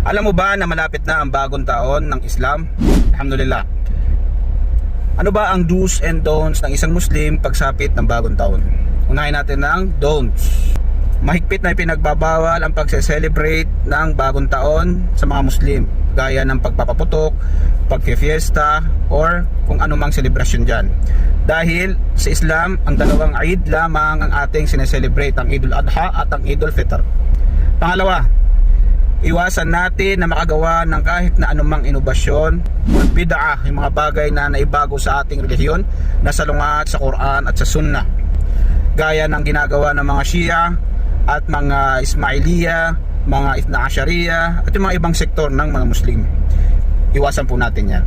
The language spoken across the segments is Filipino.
Alam mo ba na malapit na ang bagong taon ng Islam? Alhamdulillah. Ano ba ang do's and don'ts ng isang Muslim pagsapit ng bagong taon? Unahin natin ang don'ts. Mahigpit na ipinagbabawal ang pagse-celebrate ng bagong taon sa mga Muslim, gaya ng pagpapaputok, pagfe-fiesta, or kung anumang celebration dyan. Dahil sa Islam, ang dalawang Eid lamang ang ating sineselebrate, ang Eidul Adha at ang Eidul Fitr. Pangalawa, iwasan natin na makagawa ng kahit na anumang inobasyon, bid'ah, yung mga bagay na naibago sa ating relihiyon na salungat sa Quran at sa Sunnah, gaya ng ginagawa ng mga Shia at mga Ismailiya, mga Ithna Ashariya at yung mga ibang sektor ng mga Muslim. Iwasan po natin yan.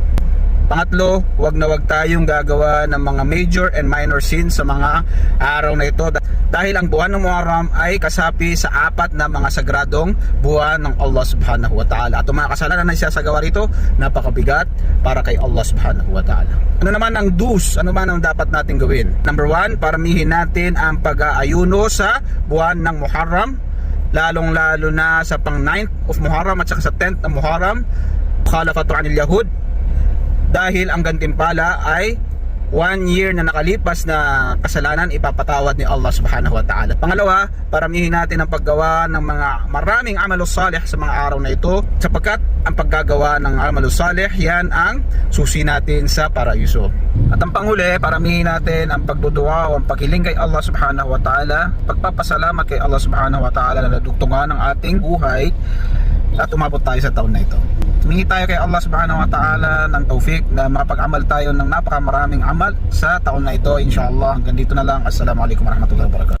Pangatlo, huwag na huwag tayong gagawa ng mga major and minor sins sa mga araw na ito, dahil ang buwan ng Muharram ay kasapi sa apat na mga sagradong buwan ng Allah subhanahu wa ta'ala. At ang mga kasalanan na isasagawa rito, napakabigat para kay Allah subhanahu wa ta'ala. Ano naman ang do's? Ano man ang dapat natin gawin? Number 1, paramihin natin ang pag-aayuno sa buwan ng Muharram, lalong-lalo na sa pang 9th of Muharram at saka sa 10th ng Muharram, khalafatu anil Yahud, dahil ang gantimpala ay 1 year na nakalipas na kasalanan ipapatawad ni Allah subhanahu wa ta'ala. Pangalawa, paramihin natin ang paggawa ng mga maraming amalus salih sa mga araw na ito, sapagkat ang paggagawa ng amalus salih, yan ang susi natin sa paraiso. At ang panghuli, paramihin natin ang pagdudua o ang paghiling kay Allah subhanahu wa ta'ala, pagpapasalamat kay Allah subhanahu wa ta'ala na nadugtungan ng ating buhay at umabot tayo sa taon na ito. Humingi tayo kay Allah subhanahu wa ta'ala ng taufik na makapag-amal tayo ng napakamaraming amal sa taon na ito, inshallah. Hanggang dito na lang. Assalamualaikum warahmatullahi wabarakatuh.